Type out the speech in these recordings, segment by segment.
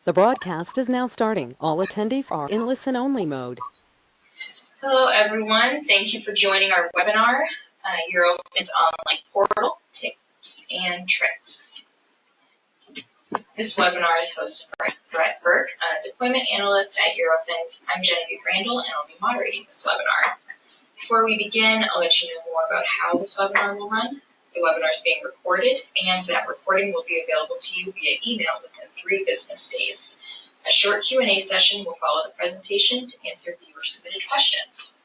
The broadcast is now starting. All attendees are in listen-only mode. Hello, everyone. Thank you for joining our webinar, Eurofins OnLine Portal, Tips and Tricks. This webinar is hosted by Brett Burke, a deployment analyst at Eurofins. I'm Genevieve Randall, and I'll be moderating this webinar. Before we begin, I'll let you know more about how this webinar will run. The webinar is being recorded, and that recording will be available to you via email within 3 business days. A short Q&A session will follow the presentation to answer viewer-submitted questions.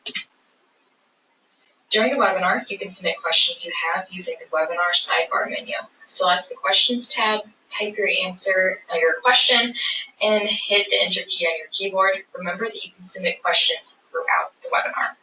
During the webinar, you can submit questions you have using the webinar sidebar menu. Select the Questions tab, type your question, and hit the Enter key on your keyboard. Remember that you can submit questions throughout the webinar.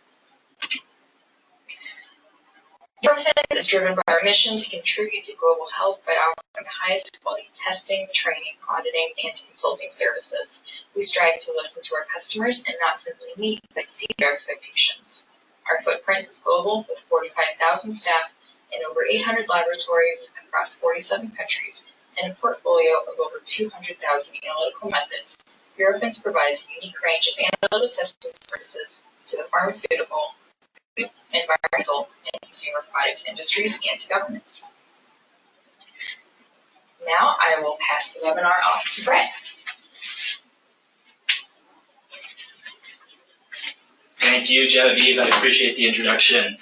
Eurofins is driven by our mission to contribute to global health by offering the highest quality testing, training, auditing, and consulting services. We strive to listen to our customers and not simply meet, but exceed their expectations. Our footprint is global with 45,000 staff and over 800 laboratories across 47 countries and a portfolio of over 200,000 analytical methods. Eurofins provides a unique range of analytical testing services to the pharmaceutical, environmental, and consumer products industries and to governments. Now I will pass the webinar off to Brett. Thank you, Genevieve. I appreciate the introduction.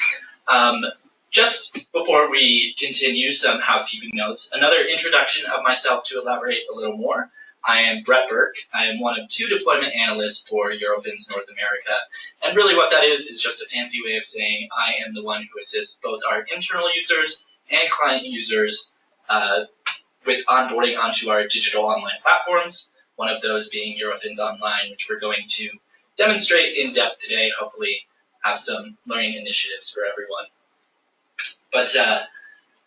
Just before we continue, some housekeeping notes. Another introduction of myself to elaborate a little more. I am Brett Burke. I am one of 2 deployment analysts for Eurofins North America. And really what that is just a fancy way of saying I am the one who assists both our internal users and client users with onboarding onto our digital online platforms, one of those being Eurofins OnLine, which we're going to demonstrate in depth today, hopefully have some learning initiatives for everyone. But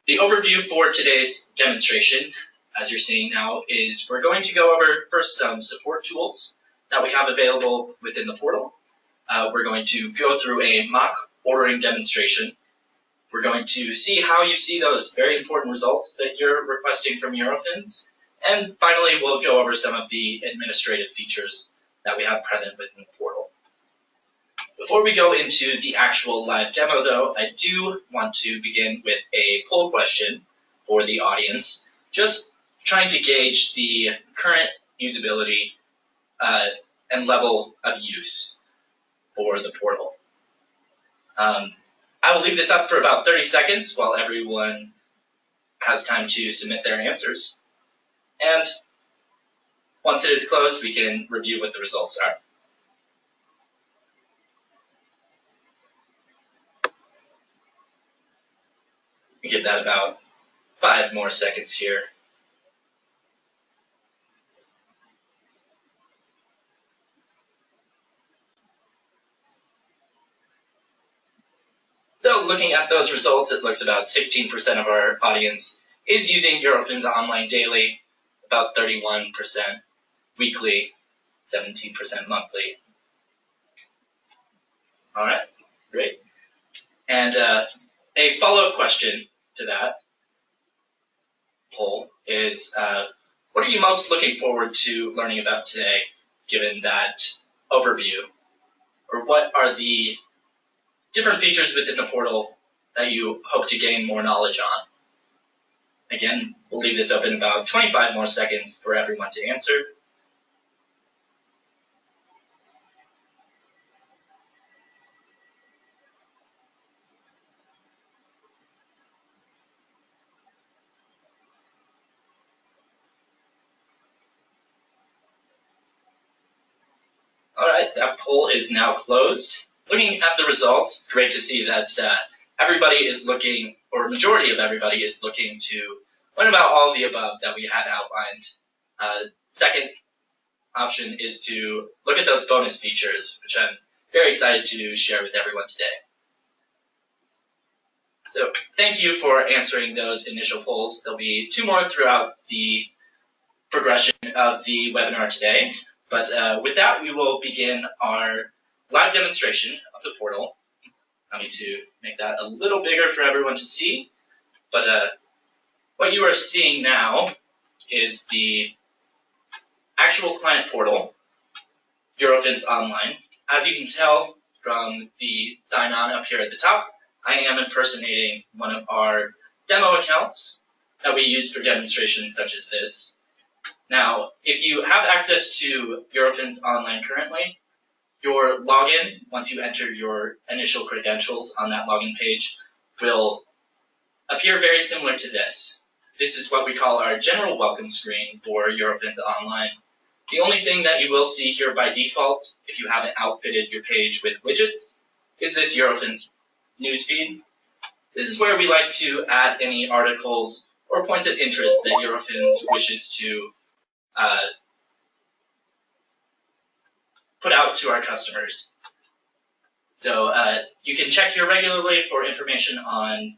the overview for today's demonstration, as you're seeing now, is we're going to go over first some support tools that we have available within the portal. We're going to go through a mock ordering demonstration. We're going to see how you see those very important results that you're requesting from Eurofins. And finally, we'll go over some of the administrative features that we have present within the portal. Before we go into the actual live demo, though, I do want to begin with a poll question for the audience, just trying to gauge the current usability and level of use for the portal. I will leave this up for about 30 seconds while everyone has time to submit their answers. And once it is closed, we can review what the results are. We give that about 5 more seconds here. So looking at those results, it looks about 16% of our audience is using Eurofins OnLine daily, about 31% weekly, 17% monthly. All right, great. And a follow-up question to that poll is, what are you most looking forward to learning about today, given that overview? Or what are the different features within the portal that you hope to gain more knowledge on? Again, we'll leave this open about 25 more seconds for everyone to answer. All right, that poll is now closed. Looking at the results, it's great to see that everybody is looking, or majority of everybody is looking to learn about all of the above that we had outlined. Second option is to look at those bonus features, which I'm very excited to share with everyone today. So thank you for answering those initial polls. There'll be 2 more throughout the progression of the webinar today. But with that, we will begin our live demonstration of the portal. I need to make that a little bigger for everyone to see. But what you are seeing now is the actual client portal, Eurofins OnLine. As you can tell from the sign-on up here at the top, I am impersonating one of our demo accounts that we use for demonstrations such as this. Now, if you have access to Eurofins OnLine currently, your login, once you enter your initial credentials on that login page, will appear very similar to this. This is what we call our general welcome screen for Eurofins OnLine. The only thing that you will see here by default, if you haven't outfitted your page with widgets, is this Eurofins newsfeed. This is where we like to add any articles or points of interest that Eurofins wishes to put out to our customers. So you can check here regularly for information on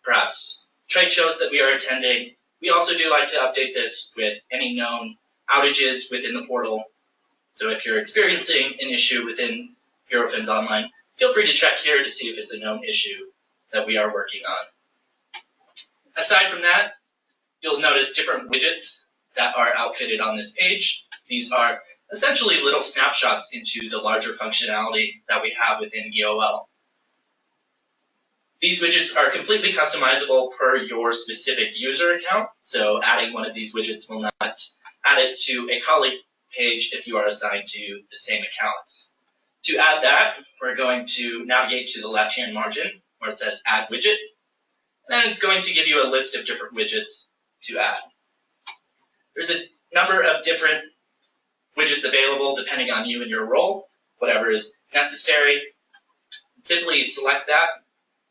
perhaps trade shows that we are attending. We also do like to update this with any known outages within the portal. So if you're experiencing an issue within Eurofins OnLine, feel free to check here to see if it's a known issue that we are working on. Aside from that, you'll notice different widgets that are outfitted on this page. These are essentially little snapshots into the larger functionality that we have within EOL. These widgets are completely customizable per your specific user account, so adding one of these widgets will not add it to a colleague's page if you are assigned to the same accounts. To add that, we're going to navigate to the left-hand margin where it says Add Widget, and then it's going to give you a list of different widgets to add. There's a number of different widgets available depending on you and your role, whatever is necessary. Simply select that,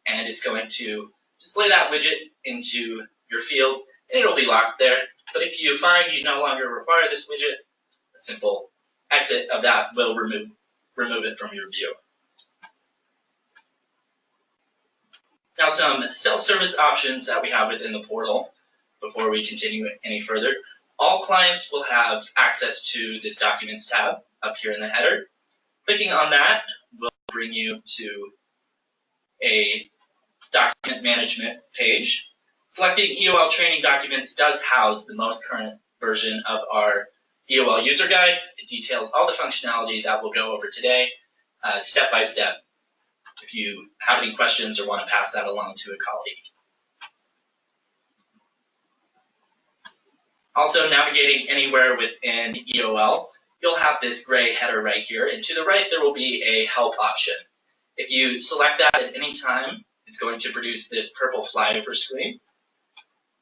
and it's going to display that widget into your field, and it'll be locked there. But if you find you no longer require this widget, a simple exit of that will remove it from your view. Now, some self-service options that we have within the portal before we continue any further. All clients will have access to this Documents tab up here in the header. Clicking on that will bring you to a document management page. Selecting EOL training documents does house the most current version of our EOL user guide. It details all the functionality that we'll go over today, step by step, if you have any questions or want to pass that along to a colleague. Also, navigating anywhere within EOL, you'll have this gray header right here, and to the right there will be a help option. If you select that at any time, it's going to produce this purple flyover screen.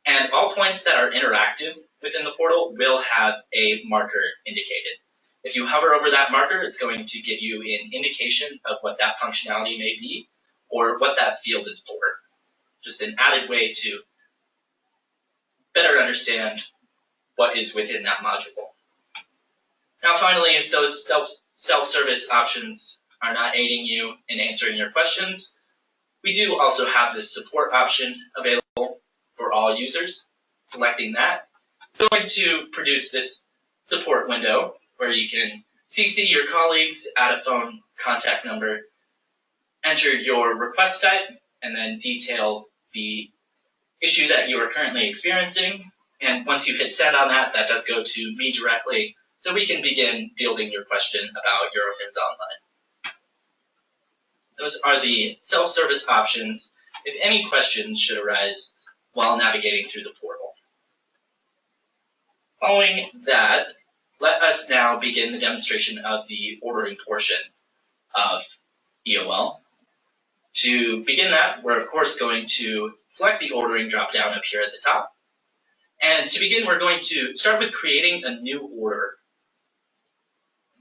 And all points that are interactive within the portal will have a marker indicated. If you hover over that marker, it's going to give you an indication of what that functionality may be or what that field is for. Just an added way to better understand what is within that module. Now finally, if those self-service options are not aiding you in answering your questions, we do also have this support option available for all users. Selecting that, it's going to produce this support window where you can CC your colleagues, add a phone contact number, enter your request type, and then detail the issue that you are currently experiencing. And once you hit send on that, that does go to me directly, so we can begin fielding your question about Eurofins OnLine. Those are the self-service options if any questions should arise while navigating through the portal. Following that, let us now begin the demonstration of the ordering portion of EOL. To begin that, we're of course going to select the ordering dropdown up here at the top. And to begin, we're going to start with creating a new order.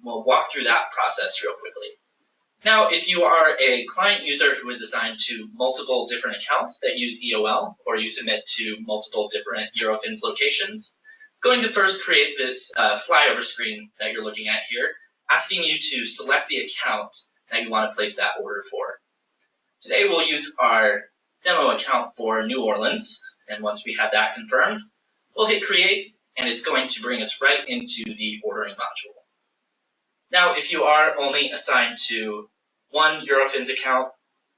We'll walk through that process real quickly. Now, if you are a client user who is assigned to multiple different accounts that use EOL, or you submit to multiple different Eurofins locations, it's going to first create this flyover screen that you're looking at here, asking you to select the account that you want to place that order for. Today, we'll use our demo account for New Orleans, and once we have that confirmed, we'll hit create, and it's going to bring us right into the ordering module. Now, if you are only assigned to one Eurofins account,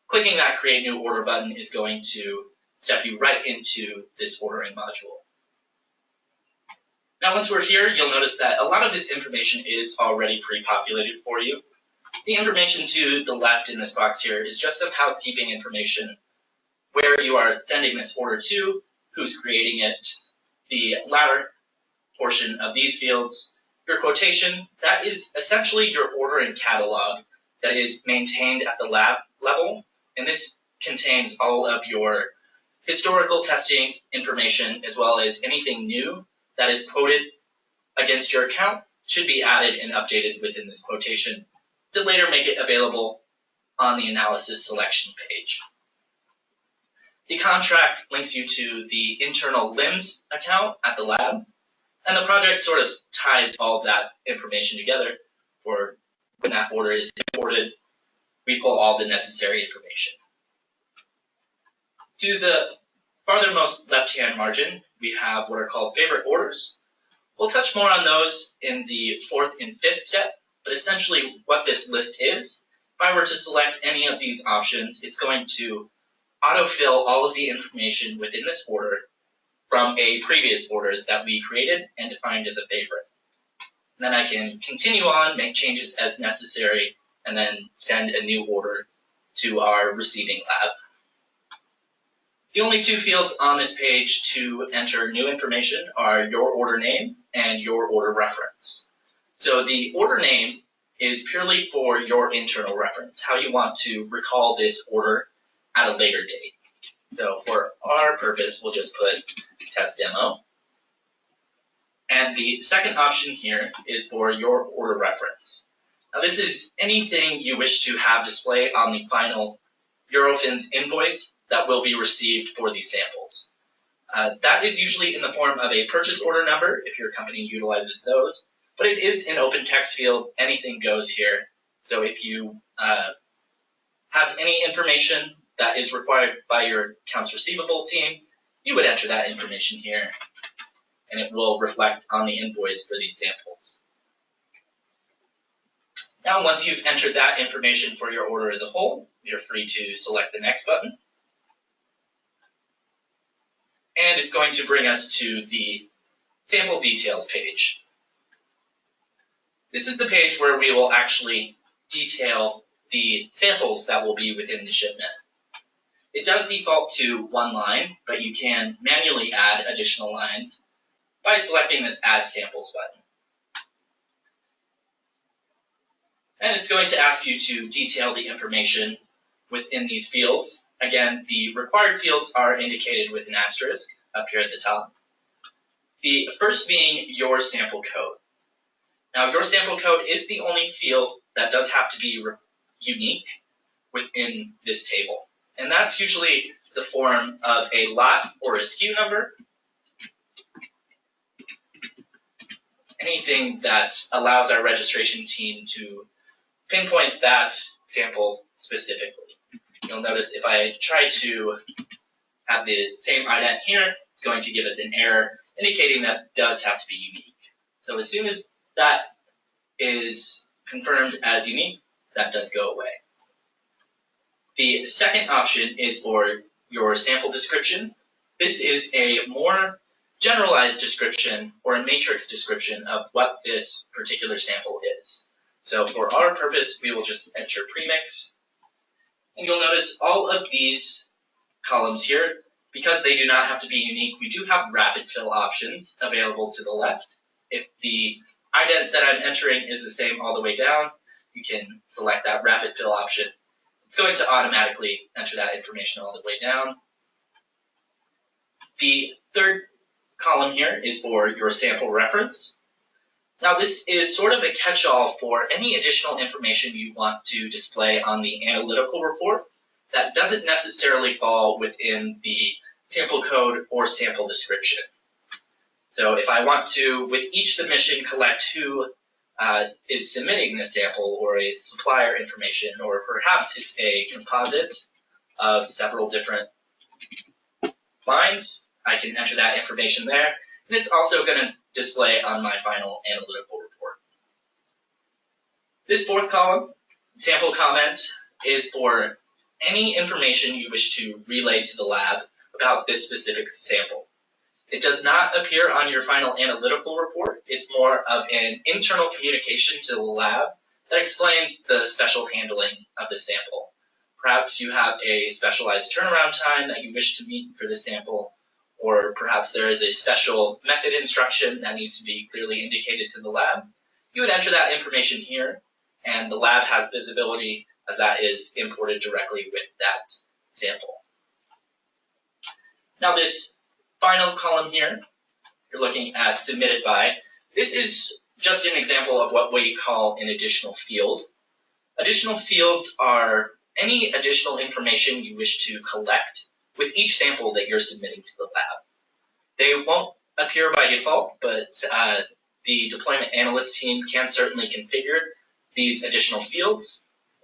clicking that create new order button is going to step you right into this ordering module. Now, once we're here, you'll notice that a lot of this information is already pre-populated for you. The information to the left in this box here is just some housekeeping information, where you are sending this order to, who's creating it, the latter portion of these fields, your quotation, that is essentially your order and catalog that is maintained at the lab level, and this contains all of your historical testing information as well as anything new that is quoted against your account should be added and updated within this quotation to later make it available on the analysis selection page. The contract links you to the internal LIMS account at the lab, and the project sort of ties all of that information together for when that order is imported, we pull all the necessary information. To the farthermost left-hand margin, we have what are called favorite orders. We'll touch more on those in the fourth and fifth step, but essentially what this list is, if I were to select any of these options, it's going to autofill all of the information within this order from a previous order that we created and defined as a favorite. And then I can continue on, make changes as necessary, and then send a new order to our receiving lab. The only two fields on this page to enter new information are your order name and your order reference. So the order name is purely for your internal reference, how you want to recall this order at a later date. So for our purpose, we'll just put test demo. And the second option here is for your order reference. Now this is anything you wish to have display on the final Eurofins invoice that will be received for these samples. That is usually in the form of a purchase order number if your company utilizes those, but it is an open text field, anything goes here. So if you have any information that is required by your accounts receivable team, you would enter that information here, and it will reflect on the invoice for these samples. Now, once you've entered that information for your order as a whole, you're free to select the next button. And it's going to bring us to the sample details page. This is the page where we will actually detail the samples that will be within the shipment. It does default to one line, but you can manually add additional lines by selecting this Add Samples button. And it's going to ask you to detail the information within these fields. Again, the required fields are indicated with an asterisk up here at the top. The first being your sample code. Now, your sample code is the only field that does have to be unique within this table. And that's usually the form of a lot or a SKU number. Anything that allows our registration team to pinpoint that sample specifically. You'll notice if I try to have the same ident here, it's going to give us an error indicating that does have to be unique. So as soon as that is confirmed as unique, that does go away. The second option is for your sample description. This is a more generalized description or a matrix description of what this particular sample is. So for our purpose, we will just enter premix. And you'll notice all of these columns here, because they do not have to be unique, we do have rapid fill options available to the left. If the ident that I'm entering is the same all the way down, you can select that rapid fill option. It's going to automatically enter that information all the way down. The third column here is for your sample reference. Now this is sort of a catch-all for any additional information you want to display on the analytical report that doesn't necessarily fall within the sample code or sample description. So if I want to, with each submission, collect who is submitting the sample or a supplier information, or perhaps it's a composite of several different lines, I can enter that information there. And it's also going to display on my final analytical report. This fourth column, sample comment, is for any information you wish to relay to the lab about this specific sample. It does not appear on your final analytical report. It's more of an internal communication to the lab that explains the special handling of the sample. Perhaps you have a specialized turnaround time that you wish to meet for the sample, or perhaps there is a special method instruction that needs to be clearly indicated to the lab. You would enter that information here, and the lab has visibility as that is imported directly with that sample. Now this final column here, you're looking at submitted by. This is just an example of what we call an additional field. Additional fields are any additional information you wish to collect with each sample that you're submitting to the lab. They won't appear by default, but the deployment analyst team can certainly configure these additional fields.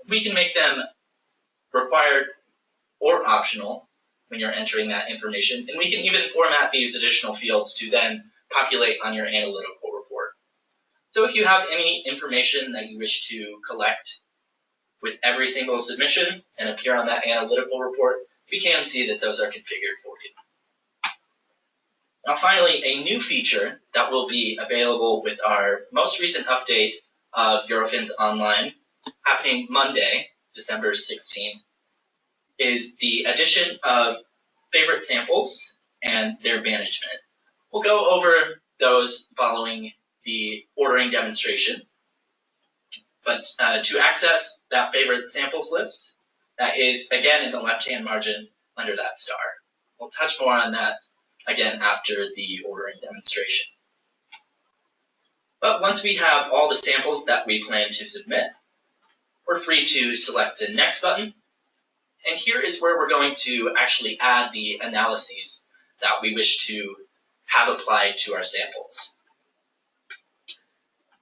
We can make them required or optional when you're entering that information, and we can even format these additional fields to then populate on your analytical report. So if you have any information that you wish to collect with every single submission and appear on that analytical report, we can see that those are configured for you. Now finally, a new feature that will be available with our most recent update of Eurofins OnLine, happening Monday, December 16th, is the addition of favorite samples and their management. We'll go over those following the ordering demonstration. But to access that favorite samples list, that is again in the left-hand margin under that star. We'll touch more on that again after the ordering demonstration. But once we have all the samples that we plan to submit, we're free to select the next button. And here is where we're going to actually add the analyses that we wish to have applied to our samples.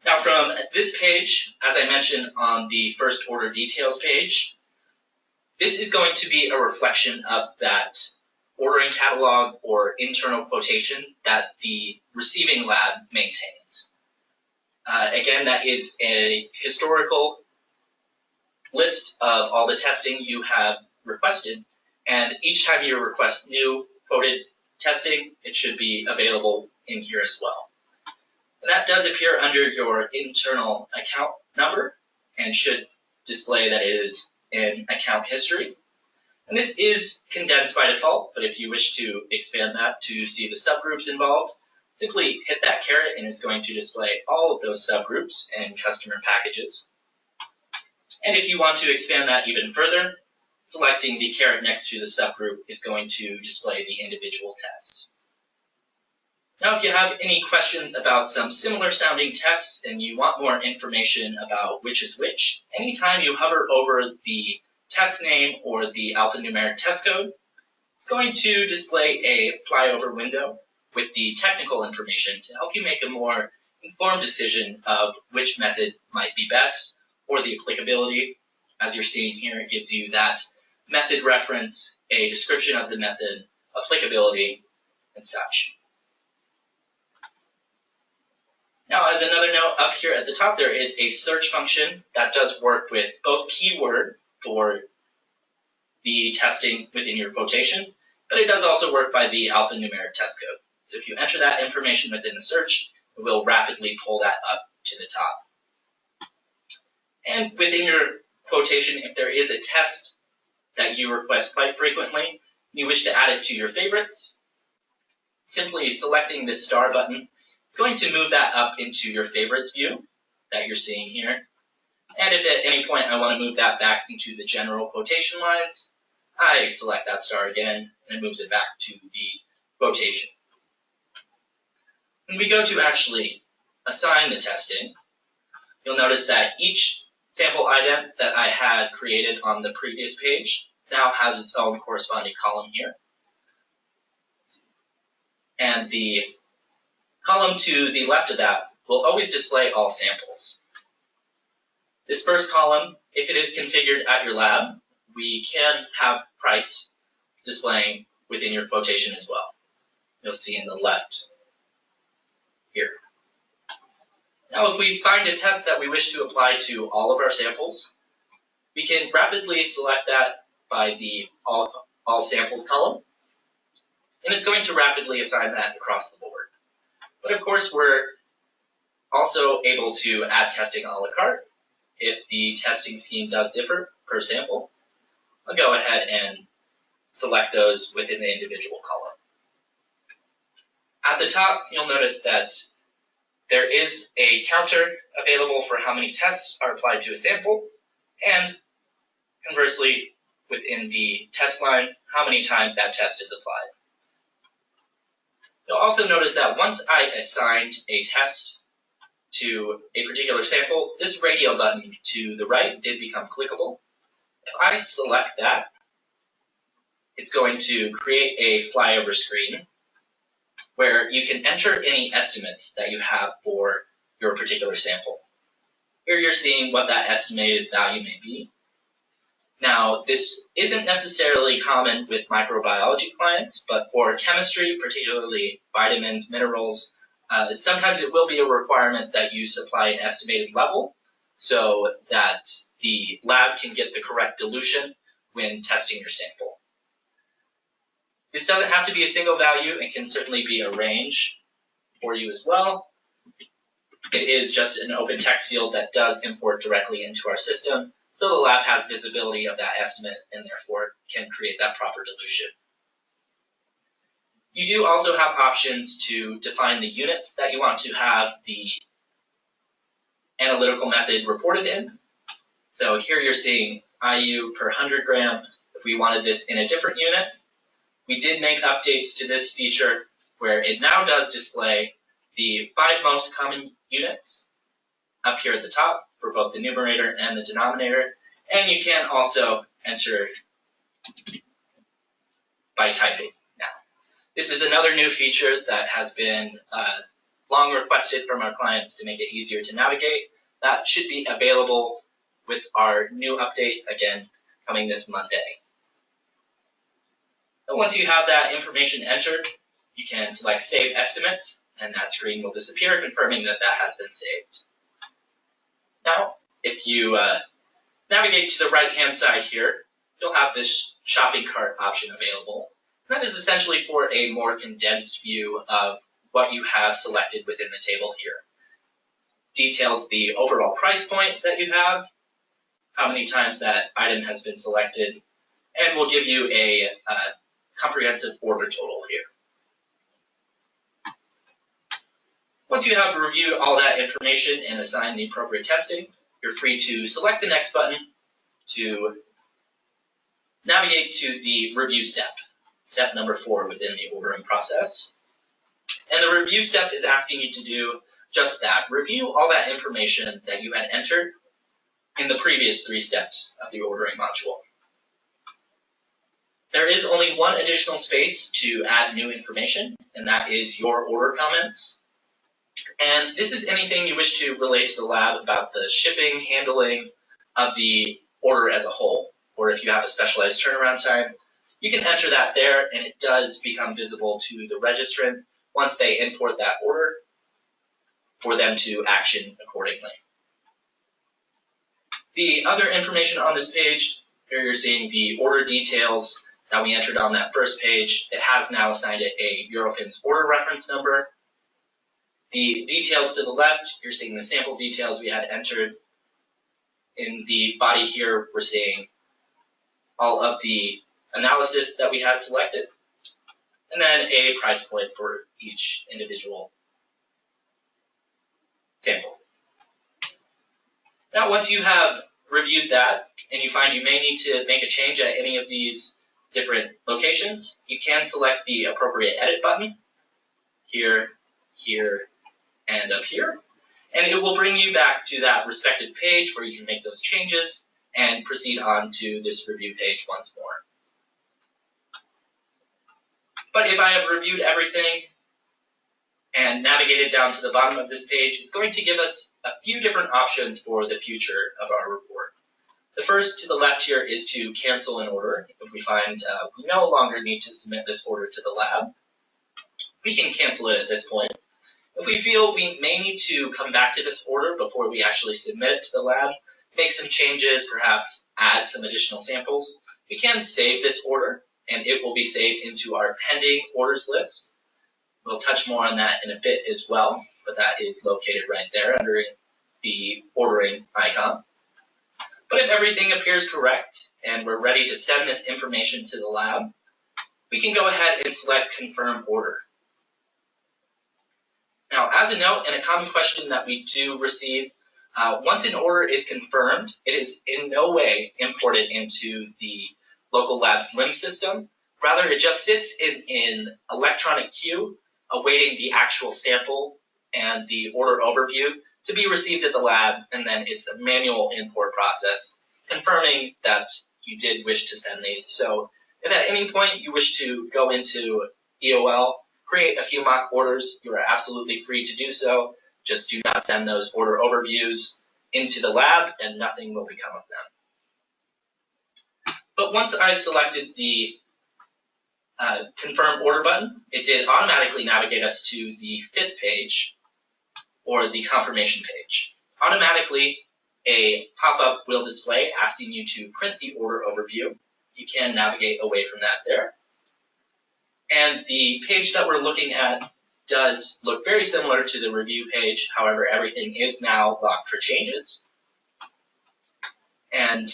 Now from this page, as I mentioned on the first order details page, this is going to be a reflection of that ordering catalog or internal quotation that the receiving lab maintains. Again, that is a historical list of all the testing you have requested, and each time you request new quoted testing, it should be available in here as well. And that does appear under your internal account number and should display that it is in account history. And this is condensed by default, but if you wish to expand that to see the subgroups involved, simply hit that caret and it's going to display all of those subgroups and customer packages. And if you want to expand that even further, selecting the caret next to the subgroup is going to display the individual tests. Now, if you have any questions about some similar sounding tests and you want more information about which is which, anytime you hover over the test name or the alphanumeric test code, it's going to display a flyover window with the technical information to help you make a more informed decision of which method might be best or the applicability. As you're seeing here, it gives you that method reference, a description of the method, applicability, and such. Now, as another note, up here at the top, there is a search function that does work with both keyword for the testing within your quotation, but it does also work by the alphanumeric test code. So if you enter that information within the search, it will rapidly pull that up to the top. And within your quotation, if there is a test that you request quite frequently, and you wish to add it to your favorites, simply selecting this star button is going to move that up into your favorites view that you're seeing here. And if at any point I want to move that back into the general quotation lines, I select that star again, and it moves it back to the quotation. When we go to actually assign the testing, you'll notice that each sample ident that I had created on the previous page now has its own corresponding column here. And the column to the left of that will always display all samples. This first column, if it is configured at your lab, we can have price displaying within your quotation as well. You'll see in the left here. Now, if we find a test that we wish to apply to all of our samples, we can rapidly select that by the all samples column. and it's going to rapidly assign that across the board. But of course, we're also able to add testing a la carte. If the testing scheme does differ per sample, I'll go ahead and select those within the individual column. At the top, you'll notice that there is a counter available for how many tests are applied to a sample, and conversely, within the test line, how many times that test is applied. You'll also notice that once I assigned a test to a particular sample, this radio button to the right did become clickable. If I select that, it's going to create a flyover screen where you can enter any estimates that you have for your particular sample. Here you're seeing what that estimated value may be. Now, this isn't necessarily common with microbiology clients, but for chemistry, particularly vitamins, minerals, sometimes it will be a requirement that you supply an estimated level so that the lab can get the correct dilution when testing your sample. This doesn't have to be a single value. It can certainly be a range for you as well. It is just an open text field that does import directly into our system, so the lab has visibility of that estimate and therefore can create that proper dilution. You do also have options to define the units that you want to have the analytical method reported in. So here you're seeing IU per 100 gram. If we wanted this in a different unit, we did make updates to this feature where it now does display the 5 most common units up here at the top for both the numerator and the denominator. And you can also enter by typing now. This is another new feature that has been long requested from our clients to make it easier to navigate. That should be available with our new update, again, coming this Monday. And once you have that information entered, you can select Save Estimates, and that screen will disappear, confirming that that has been saved. Now, if you navigate to the right-hand side here, you'll have this shopping cart option available. And that is essentially for a more condensed view of what you have selected within the table here. Details the overall price point that you have, how many times that item has been selected, and will give you a comprehensive order total here. Once you have reviewed all that information and assigned the appropriate testing, you're free to select the next button to navigate to the review step, step number 4 within the ordering process. And the review step is asking you to do just that, review all that information that you had entered in the previous 3 steps of the ordering module. There is only one additional space to add new information, and that is your order comments. And this is anything you wish to relate to the lab about the shipping, handling of the order as a whole, or if you have a specialized turnaround time, you can enter that there, and it does become visible to the registrant once they import that order for them to action accordingly. The other information on this page, here you're seeing the order details that we entered on that first page. It has now assigned it a Eurofins order reference number. The details to the left, you're seeing the sample details we had entered. In the body here, we're seeing all of the analysis that we had selected, and then a price point for each individual sample. Now, once you have reviewed that, and you find you may need to make a change at any of these different locations, you can select the appropriate edit button here, here, and up here. And it will bring you back to that respective page where you can make those changes and proceed on to this review page once more. But if I have reviewed everything and navigated down to the bottom of this page, it's going to give us a few different options for the future of our report. The first to the left here is to cancel an order. If we find we no longer need to submit this order to the lab, we can cancel it at this point. If we feel we may need to come back to this order before we actually submit it to the lab, make some changes, perhaps add some additional samples, we can save this order and it will be saved into our pending orders list. We'll touch more on that in a bit as well, but that is located right there under the ordering icon. But if everything appears correct and we're ready to send this information to the lab, we can go ahead and select Confirm Order. Now, as a note, and a common question that we do receive, once an order is confirmed, it is in no way imported into the local lab's LIMS system. Rather, it just sits in electronic queue, awaiting the actual sample and the order overview to be received at the lab, and then it's a manual import process confirming that you did wish to send these. So if at any point you wish to go into EOL, create a few mock orders, you are absolutely free to do so. Just do not send those order overviews into the lab and nothing will become of them. But once I selected the Confirm Order button, it did automatically navigate us to the 5th page, or the confirmation page. Automatically, a pop-up will display asking you to print the order overview. You can navigate away from that there. And the page that we're looking at does look very similar to the review page. However, everything is now locked for changes. And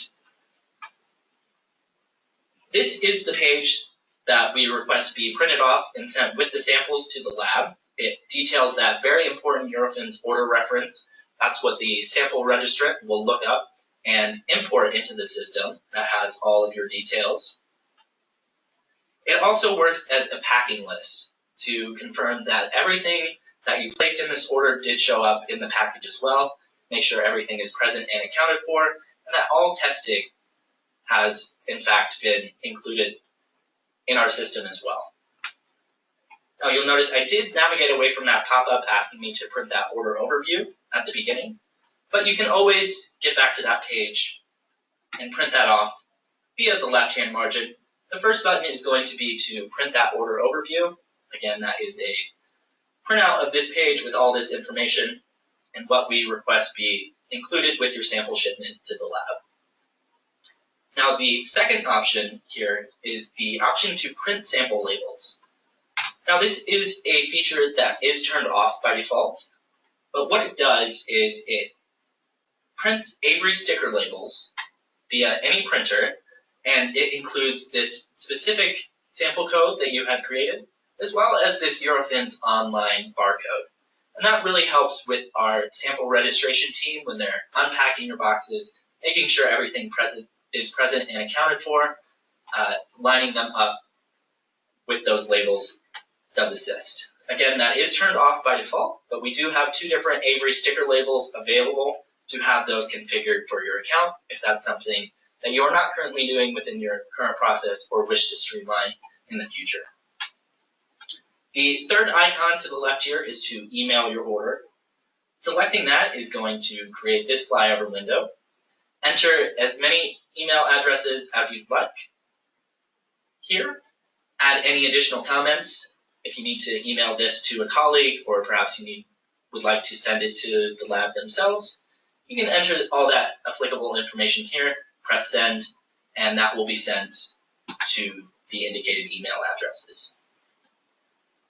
this is the page that we request be printed off and sent with the samples to the lab. It details that very important Eurofins order reference. That's what the sample registrant will look up and import into the system that has all of your details. It also works as a packing list to confirm that everything that you placed in this order did show up in the package as well. Make sure everything is present and accounted for, and that all testing has in fact been included in our system as well. Now you'll notice I did navigate away from that pop-up asking me to print that order overview at the beginning, but you can always get back to that page and print that off via the left-hand margin. The first button is going to be to print that order overview. Again, that is a printout of this page with all this information and what we request be included with your sample shipment to the lab. Now the second option here is the option to print sample labels. Now this is a feature that is turned off by default, but what it does is it prints Avery sticker labels via any printer, and it includes this specific sample code that you had created, as well as this Eurofins OnLine barcode. And that really helps with our sample registration team when they're unpacking your boxes, making sure everything is present and accounted for, lining them up with those labels does assist. Again, that is turned off by default, but we do have 2 different Avery sticker labels available to have those configured for your account if that's something that you're not currently doing within your current process or wish to streamline in the future. The third icon to the left here is to email your order. Selecting that is going to create this flyover window. Enter as many email addresses as you'd like. Here, add any additional comments. If you need to email this to a colleague, or perhaps you would like to send it to the lab themselves, you can enter all that applicable information here, press send, and that will be sent to the indicated email addresses.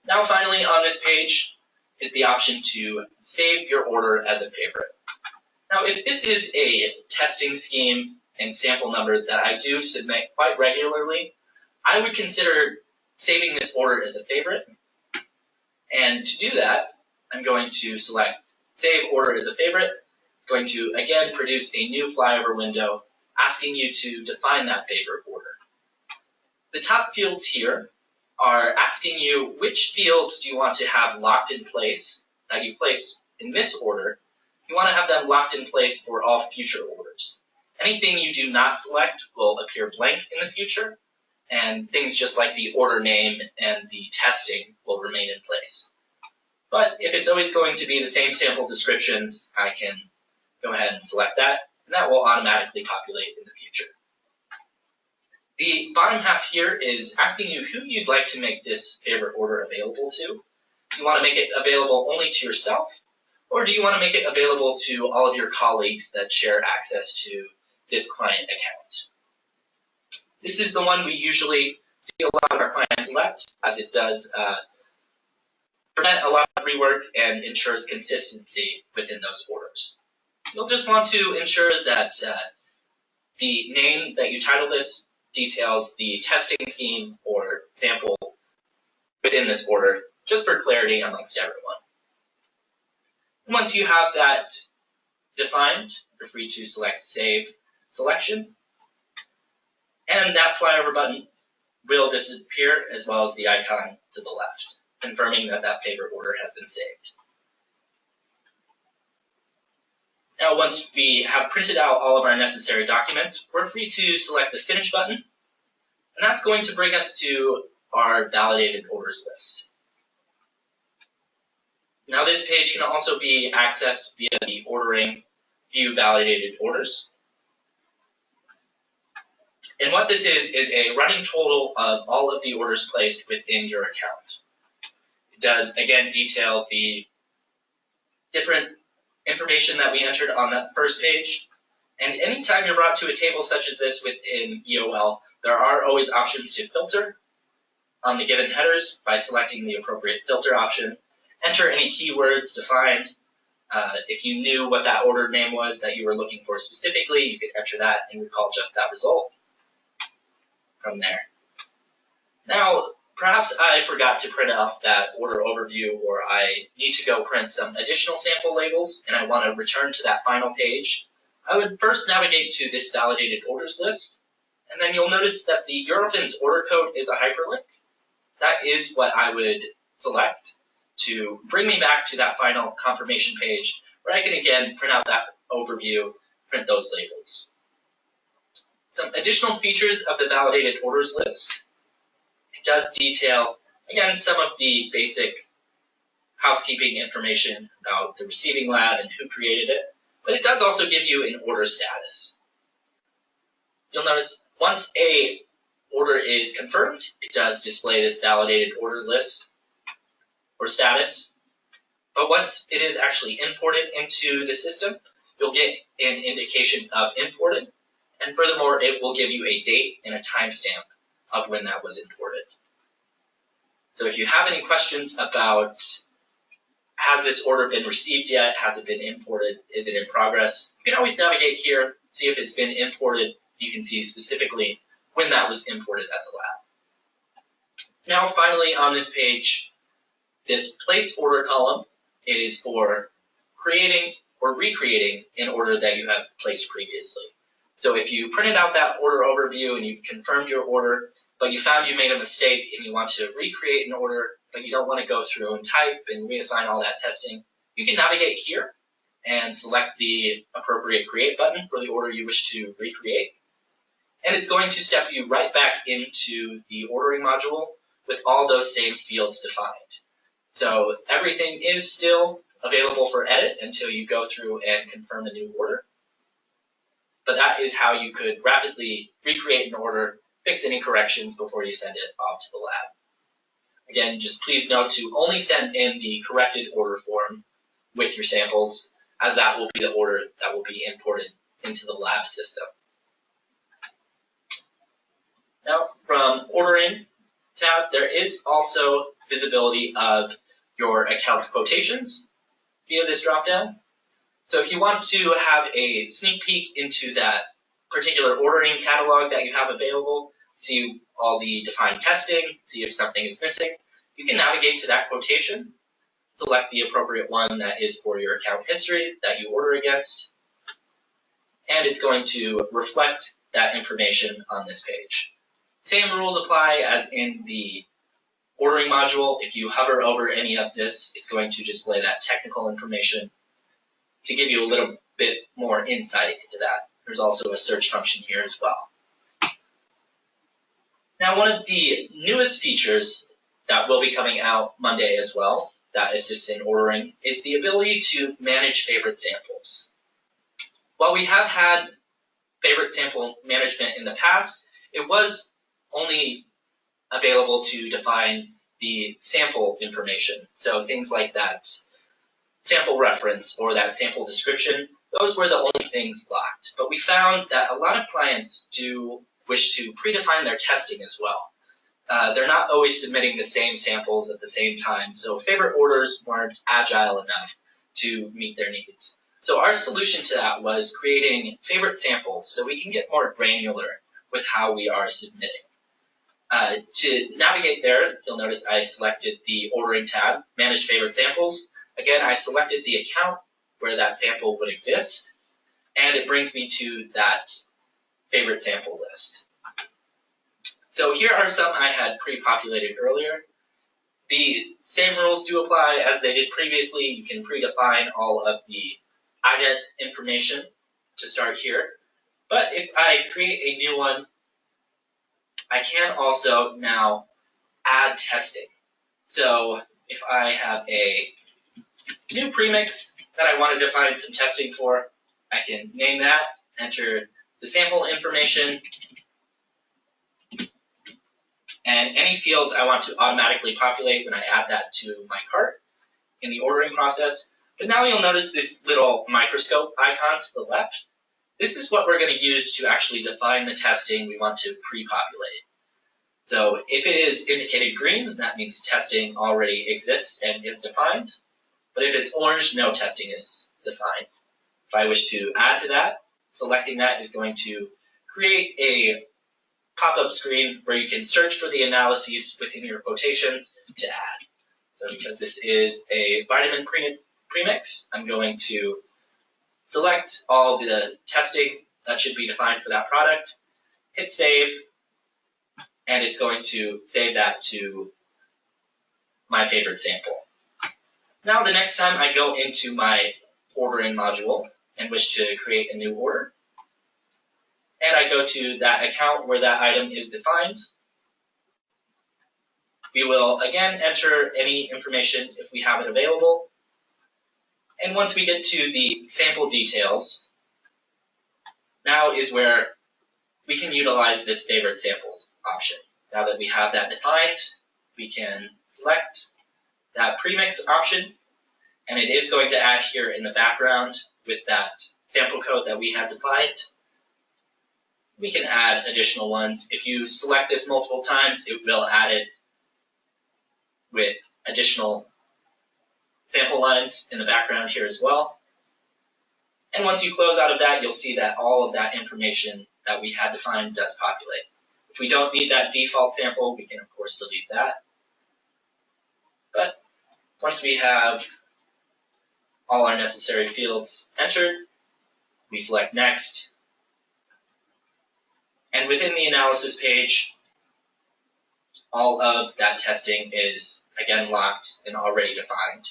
Now finally on this page is the option to save your order as a favorite. Now if this is a testing scheme and sample number that I do submit quite regularly, I would consider saving this order as a favorite. And to do that, I'm going to select Save Order as a Favorite. It's going to again produce a new flyover window asking you to define that favorite order. The top fields here are asking you which fields do you want to have locked in place that you place in this order. You want to have them locked in place for all future orders. Anything you do not select will appear blank in the future, and things just like the order name and the testing will remain in place. But if it's always going to be the same sample descriptions, I can go ahead and select that, and that will automatically populate in the future. The bottom half here is asking you who you'd like to make this favorite order available to. Do you want to make it available only to yourself, or do you want to make it available to all of your colleagues that share access to this client account? This is the one we usually see a lot of our clients select, as it does prevent a lot of rework and ensures consistency within those orders. You'll just want to ensure that the name that you title this details the testing scheme or sample within this order, just for clarity amongst everyone. Once you have that defined, you're free to select Save Selection, and that flyover button will disappear, as well as the icon to the left, confirming that that favorite order has been saved. Now, once we have printed out all of our necessary documents, we're free to select the Finish button, and that's going to bring us to our validated orders list. Now, this page can also be accessed via the Ordering View Validated Orders. And what this is a running total of all of the orders placed within your account. It does, again, detail the different information that we entered on that first page. And anytime you're brought to a table such as this within EOL, there are always options to filter on the given headers by selecting the appropriate filter option. Enter any keywords defined. If you knew what that order name was that you were looking for specifically, you could enter that and recall just that result from there. Now, perhaps I forgot to print off that order overview, or I need to go print some additional sample labels, and I want to return to that final page. I would first navigate to this validated orders list, and then you'll notice that the Eurofins order code is a hyperlink. That is what I would select to bring me back to that final confirmation page, where I can again print out that overview, print those labels. Some additional features of the validated orders list. It does detail, again, some of the basic housekeeping information about the receiving lab and who created it, but it does also give you an order status. You'll notice once a order is confirmed, it does display this validated order list or status. But once it is actually imported into the system, you'll get an indication of imported. And furthermore, it will give you a date and a timestamp of when that was imported. So if you have any questions about, has this order been received yet? Has it been imported? Is it in progress? You can always navigate here, see if it's been imported. You can see specifically when that was imported at the lab. Now, finally, on this page, this place order column is for creating or recreating an order that you have placed previously. So if you printed out that order overview and you've confirmed your order, but you found you made a mistake and you want to recreate an order, but you don't want to go through and type and reassign all that testing, you can navigate here and select the appropriate create button for the order you wish to recreate. And it's going to step you right back into the ordering module with all those same fields defined. So everything is still available for edit until you go through and confirm a new order. But that is how you could rapidly recreate an order, fix any corrections before you send it off to the lab. Again, just please note to only send in the corrected order form with your samples, as that will be the order that will be imported into the lab system. Now, from Ordering tab, there is also visibility of your account's quotations via this dropdown. So if you want to have a sneak peek into that particular ordering catalog that you have available, see all the defined testing, see if something is missing, you can navigate to that quotation, select the appropriate one that is for your account history that you order against, and it's going to reflect that information on this page. Same rules apply as in the ordering module. If you hover over any of this, it's going to display that technical information to give you a little bit more insight into that. There's also a search function here as well. Now, one of the newest features that will be coming out Monday as well, that assists in ordering, is the ability to manage favorite samples. While we have had favorite sample management in the past, it was only available to define the sample information. So things like that sample reference or that sample description, those were the only things locked. But we found that a lot of clients do wish to predefine their testing as well. they're not always submitting the same samples at the same time, so favorite orders weren't agile enough to meet their needs. So our solution to that was creating favorite samples so we can get more granular with how we are submitting. To navigate there, you'll notice I selected the ordering tab, manage favorite samples. Again, I selected the account where that sample would exist, and it brings me to that favorite sample list. So here are some I had pre-populated earlier. The same rules do apply as they did previously. You can predefine all of the IDET information to start here. But if I create a new one, I can also now add testing. So if I have a new premix that I want to define some testing for, I can name that, enter the sample information, and any fields I want to automatically populate when I add that to my cart in the ordering process. But now you'll notice this little microscope icon to the left. This is what we're going to use to actually define the testing we want to pre-populate. So if it is indicated green, that means testing already exists and is defined. But if it's orange, no testing is defined. If I wish to add to that, selecting that is going to create a pop-up screen where you can search for the analyses within your quotations to add. So because this is a vitamin premix, I'm going to select all the testing that should be defined for that product, hit save, and it's going to save that to my favorite sample. Now the next time I go into my ordering module and wish to create a new order, and I go to that account where that item is defined, we will again enter any information if we have it available. And once we get to the sample details, now is where we can utilize this favorite sample option. Now that we have that defined, we can select that premix option, and it is going to add here in the background with that sample code that we have defined. We can add additional ones. If you select this multiple times, it will add it with additional sample lines in the background here as well. And once you close out of that, you'll see that all of that information that we had defined does populate. If we don't need that default sample, we can of course delete that. But once we have all our necessary fields entered, we select next. And within the analysis page, all of that testing is again locked and already defined.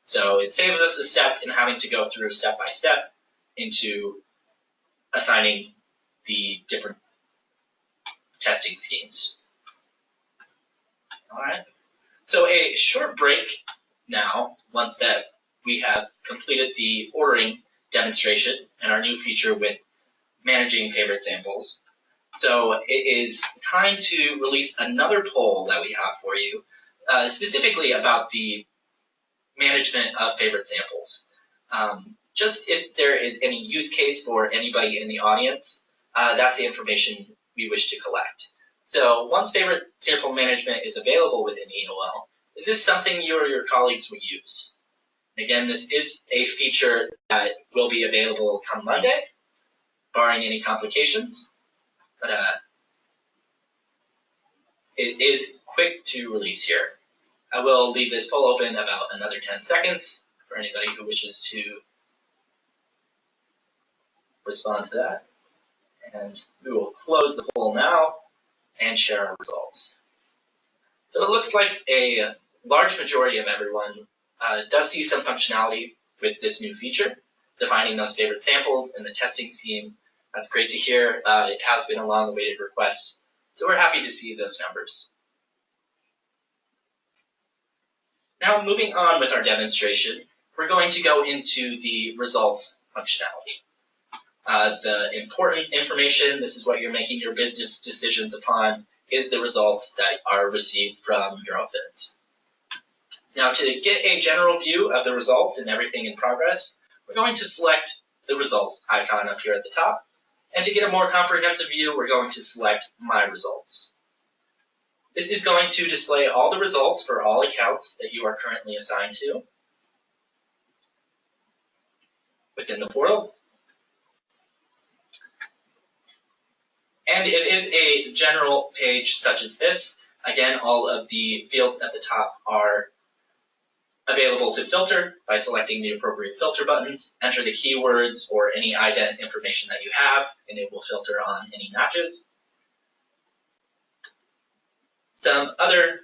So it saves us a step in having to go through step by step into assigning the different testing schemes. All right. So a short break now, once that we have completed the ordering demonstration and our new feature with managing favorite samples. So it is time to release another poll that we have for you, specifically about the management of favorite samples. Just if there is any use case for anybody in the audience, that's the information we wish to collect. So once favorite sample management is available within EOL, is this something you or your colleagues would use? Again, this is a feature that will be available come Monday, barring any complications. But it is quick to release here. I will leave this poll open about another 10 seconds for anybody who wishes to respond to that. And we will close the poll now and share our results. So it looks like a large majority of everyone does see some functionality with this new feature, defining those favorite samples and the testing scheme. That's great to hear. It has been a long-awaited request, so we're happy to see those numbers. Now, moving on with our demonstration, we're going to go into the results functionality. The important information, this is what you're making your business decisions upon, is the results that are received from Eurofins. Now, to get a general view of the results and everything in progress, we're going to select the results icon up here at the top. And to get a more comprehensive view, we're going to select My Results. This is going to display all the results for all accounts that you are currently assigned to within the portal. And it is a general page such as this. Again, all of the fields at the top are available to filter by selecting the appropriate filter buttons. Enter the keywords or any ident information that you have, and it will filter on any matches. Some other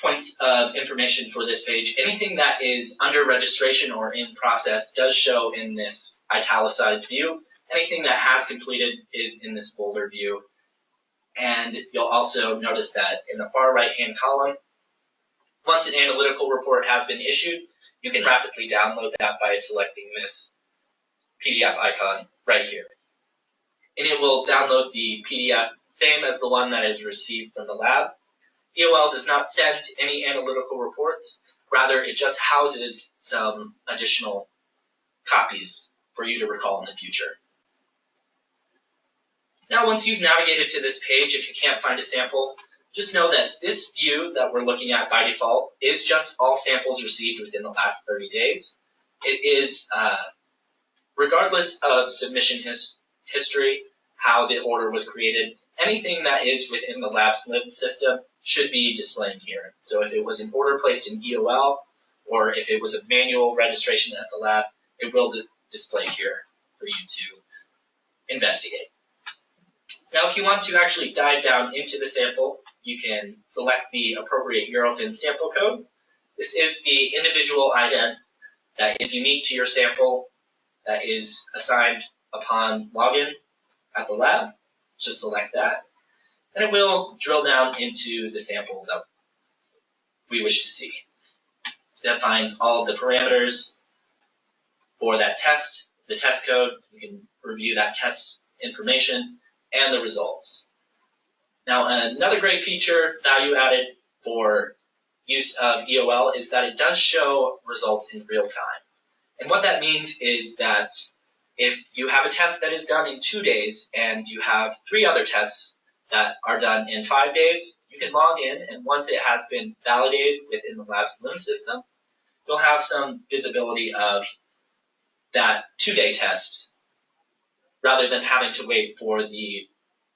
points of information for this page: anything that is under registration or in process does show in this italicized view. Anything that has completed is in this folder view. And you'll also notice that in the far right-hand column, once an analytical report has been issued, you can rapidly download that by selecting this PDF icon right here. And it will download the PDF, same as the one that is received from the lab. EOL does not send any analytical reports. Rather, it just houses some additional copies for you to recall in the future. Now, once you've navigated to this page, if you can't find a sample, just know that this view that we're looking at by default is just all samples received within the last 30 days. It is, regardless of submission history, how the order was created, anything that is within the lab's LIMS system should be displaying here. So if it was an order placed in EOL, or if it was a manual registration at the lab, it will display here for you to investigate. Now, if you want to actually dive down into the sample, you can select the appropriate Eurofins sample code. This is the individual ident that is unique to your sample that is assigned upon login at the lab. Just select that, and it will drill down into the sample that we wish to see. That finds all of the parameters for that test, the test code. You can review that test information and the results. Now, another great feature, value added for use of EOL, is that it does show results in real time. And what that means is that if you have a test that is done in 2 days and you have 3 other tests that are done in 5 days, you can log in, and once it has been validated within the lab's LIMS system, you'll have some visibility of that 2-day test rather than having to wait for the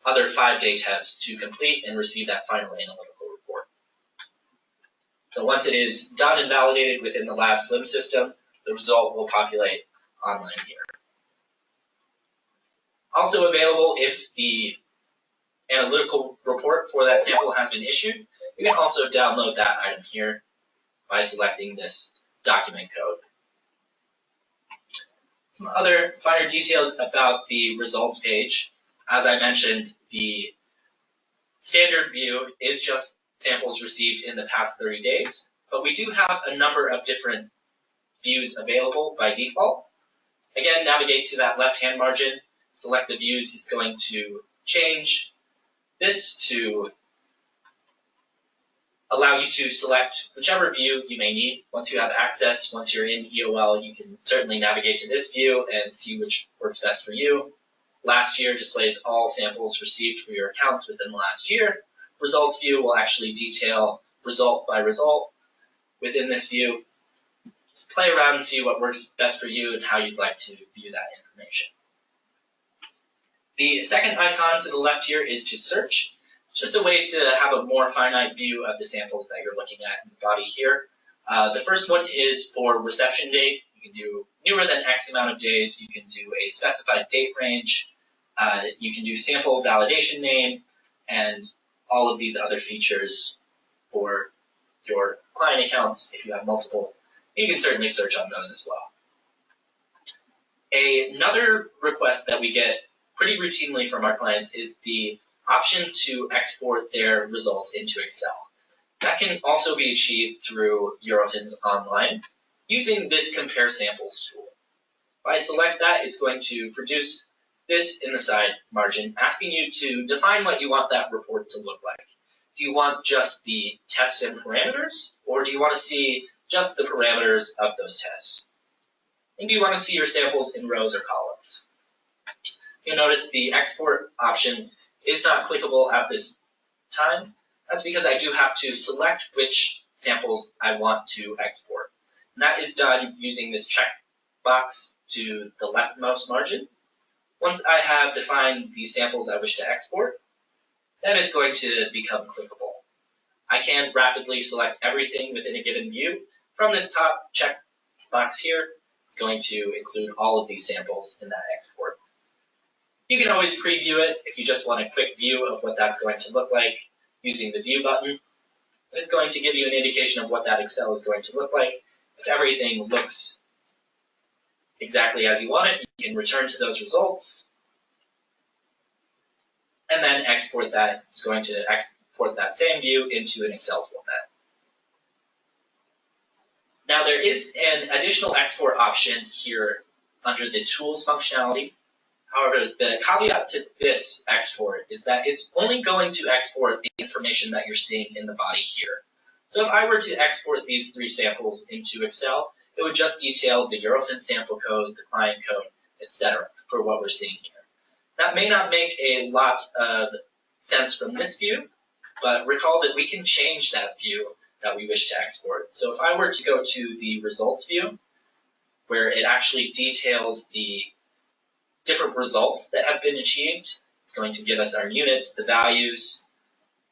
other 5-day tests to complete and receive that final analytical report. So once it is done and validated within the lab's LIMS system, the result will populate online here. Also available, if the analytical report for that sample has been issued, you can also download that item here by selecting this document code. Some other finer details about the results page. As I mentioned, the standard view is just samples received in the past 30 days, but we do have a number of different views available by default. Again, navigate to that left-hand margin, select the views. It's going to change this to allow you to select whichever view you may need. Once you have access, once you're in EOL, you can certainly navigate to this view and see which works best for you. Last year displays all samples received for your accounts within the last year. Results view will actually detail result by result within this view. Just play around and see what works best for you and how you'd like to view that information. The second icon to the left here is to search. It's just a way to have a more finite view of the samples that you're looking at in the body here. The first one is for reception date. You can do newer than X amount of days. You can do a specified date range. You can do sample validation name and all of these other features for your client accounts. If you have multiple, you can certainly search on those as well. Another request that we get pretty routinely from our clients is the option to export their results into Excel. That can also be achieved through Eurofins OnLine using this Compare Samples tool. If I select that, it's going to produce this in the side margin, asking you to define what you want that report to look like. Do you want just the tests and parameters, or do you want to see just the parameters of those tests? And do you want to see your samples in rows or columns? You'll notice the export option is not clickable at this time. That's because I do have to select which samples I want to export. And that is done using this checkbox to the leftmost margin. Once I have defined the samples I wish to export, then it's going to become clickable. I can rapidly select everything within a given view. From this top checkbox here, it's going to include all of these samples in that export. You can always preview it if you just want a quick view of what that's going to look like using the View button. It's going to give you an indication of what that Excel is going to look like. If everything looks exactly as you want it, you can return to those results and then export that. It's going to export that same view into an Excel format. Now there is an additional export option here under the Tools functionality. However, the caveat to this export is that it's only going to export the information that you're seeing in the body here. So if I were to export these 3 samples into Excel, it would just detail the Eurofins sample code, the client code, etc. for what we're seeing here. That may not make a lot of sense from this view, but recall that we can change that view that we wish to export. So if I were to go to the results view, where it actually details the different results that have been achieved, it's going to give us our units, the values,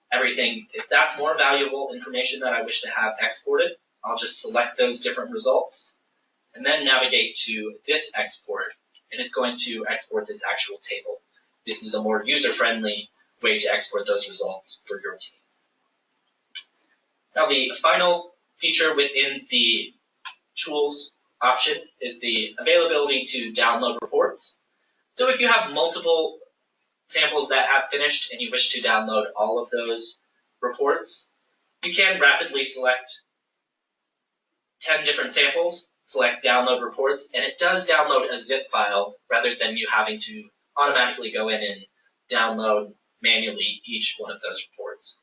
everything. If that's more valuable information that I wish to have exported, I'll just select those different results and then navigate to this export, and it's going to export this actual table. This is a more user-friendly way to export those results for your team. Now the final feature within the Tools option is the availability to download reports. So if you have multiple samples that have finished and you wish to download all of those reports, you can rapidly select 10 different samples, select download reports, and it does download a zip file rather than you having to automatically go in and download manually each one of those reports.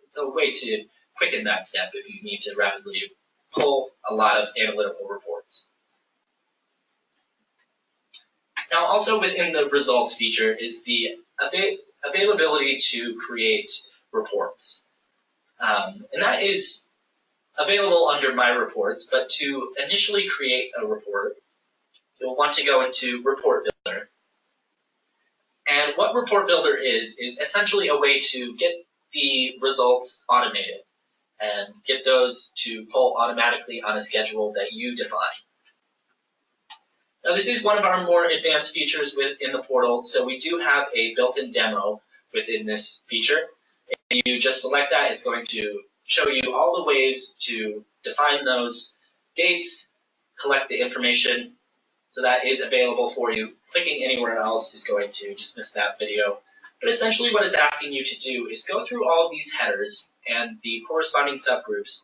It's a way to quicken that step if you need to rapidly pull a lot of analytical reports. Now, also within the results feature is the availability to create reports. And that is available under My Reports, but to initially create a report, you'll want to go into Report Builder. And what Report Builder is essentially a way to get the results automated and get those to pull automatically on a schedule that you define. Now, this is one of our more advanced features within the portal, so we do have a built-in demo within this feature. If you just select that, it's going to show you all the ways to define those dates, collect the information, so that is available for you. Clicking anywhere else is going to dismiss that video. But essentially what it's asking you to do is go through all of these headers and the corresponding subgroups,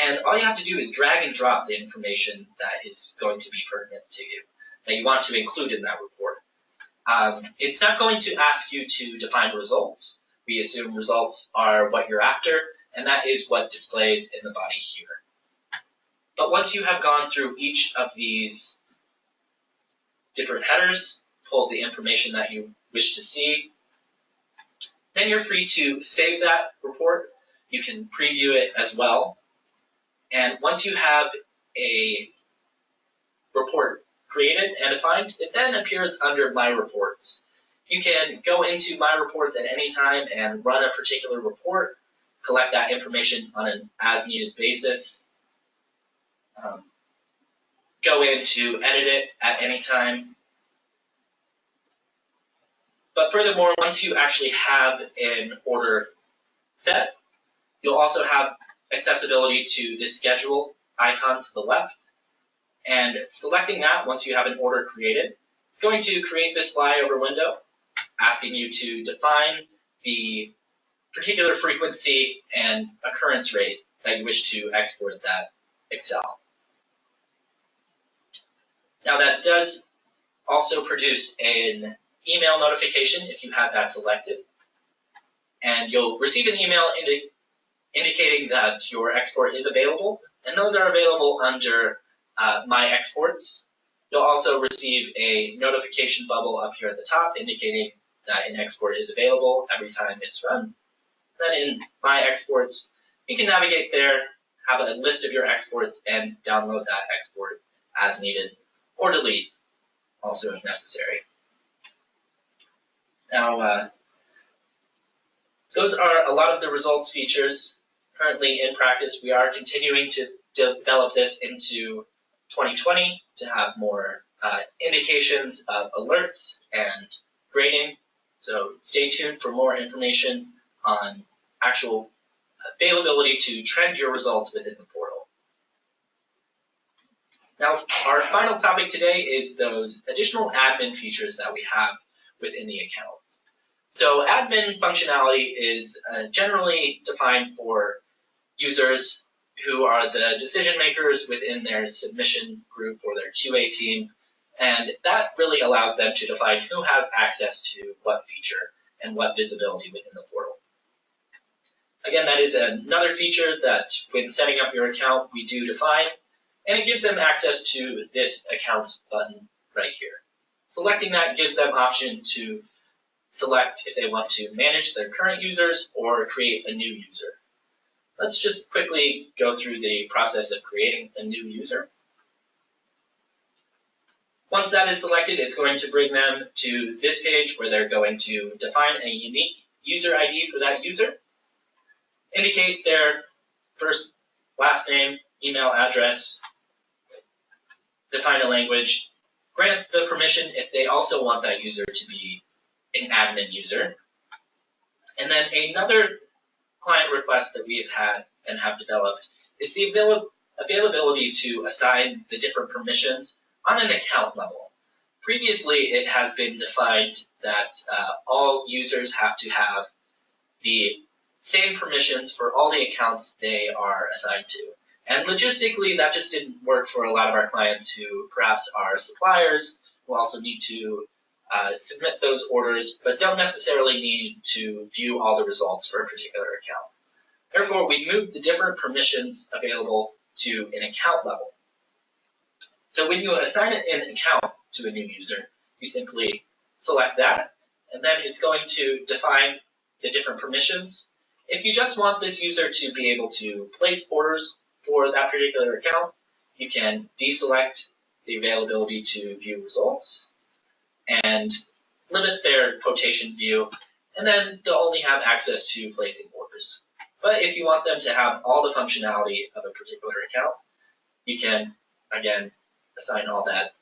and all you have to do is drag and drop the information that is going to be pertinent to you, that you want to include in that report. It's not going to ask you to define results. We assume results are what you're after, and that is what displays in the body here. But once you have gone through each of these different headers, pulled the information that you wish to see, then you're free to save that report. You can preview it as well. And once you have a report created and defined, it then appears under My Reports. You can go into My Reports at any time and run a particular report, collect that information on an as-needed basis, go in to edit it at any time. But furthermore, once you actually have an order set, you'll also have accessibility to this schedule icon to the left. And selecting that once you have an order created, it's going to create this flyover window, asking you to define the particular frequency and occurrence rate that you wish to export that Excel. Now that does also produce an email notification if you have that selected. And you'll receive an email indicating that your export is available, and those are available under My Exports. You'll also receive a notification bubble up here at the top indicating that an export is available every time it's run. Then in My Exports, you can navigate there, have a list of your exports, and download that export as needed, or delete also if necessary. Now, those are a lot of the results features. Currently in practice, we are continuing to develop this into 2020 to have more indications of alerts and grading. So stay tuned for more information on actual availability to trend your results within the portal. Now, our final topic today is those additional admin features that we have within the account. So admin functionality is generally defined for users who are the decision makers within their submission group or their QA team, and that really allows them to define who has access to what feature and what visibility within the portal. Again, that is another feature that when setting up your account, we do define, and it gives them access to this account button right here. Selecting that gives them option to select if they want to manage their current users or create a new user. Let's just quickly go through the process of creating a new user. Once that is selected, it's going to bring them to this page where they're going to define a unique user ID for that user, indicate their first, last name, email address, define a language, grant the permission if they also want that user to be an admin user. And then another client request that we have had and have developed is the availability to assign the different permissions on an account level. Previously, it has been defined that all users have to have the same permissions for all the accounts they are assigned to. And logistically, that just didn't work for a lot of our clients who perhaps are suppliers who also need to submit those orders, but don't necessarily need to view all the results for a particular account. Therefore, we moved the different permissions available to an account level. So when you assign an account to a new user, you simply select that, and then it's going to define the different permissions. If you just want this user to be able to place orders for that particular account, you can deselect the availability to view results and limit their quotation view, and then they'll only have access to placing orders. But if you want them to have all the functionality of a particular account, you can, again, assign all that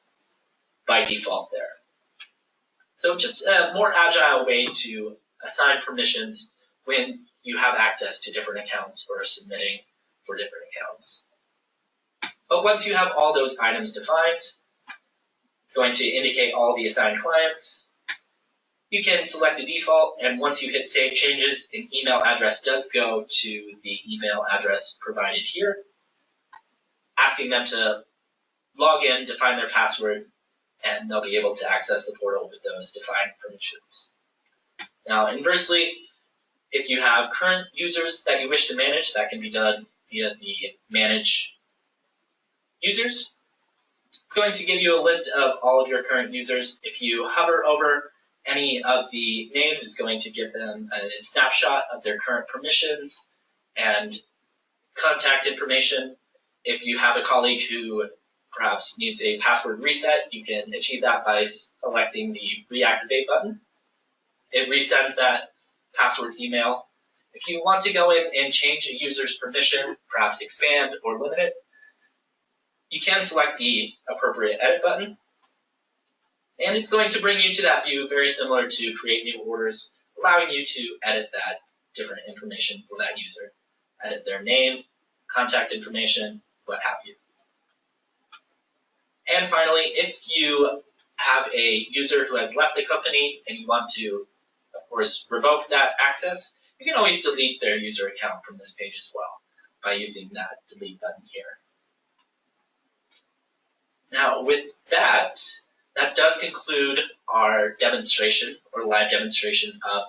by default there. So just a more agile way to assign permissions when you have access to different accounts or submitting for different accounts. But once you have all those items defined, it's going to indicate all the assigned clients. You can select a default, and once you hit Save Changes, an email address does go to the email address provided here, asking them to log in, define their password, and they'll be able to access the portal with those defined permissions. Now, inversely, if you have current users that you wish to manage, that can be done via the Manage Users. It's going to give you a list of all of your current users. If you hover over any of the names, it's going to give them a snapshot of their current permissions and contact information. If you have a colleague who perhaps needs a password reset, you can achieve that by selecting the Reactivate button. It resends that password email. If you want to go in and change a user's permission, perhaps expand or limit it, you can select the appropriate Edit button. And it's going to bring you to that view very similar to Create New Orders, allowing you to edit that different information for that user. Edit their name, contact information, what have you. And finally, if you have a user who has left the company and you want to, of course, revoke that access, you can always delete their user account from this page as well by using that Delete button here. Now, with that, that does conclude our demonstration or live demonstration of the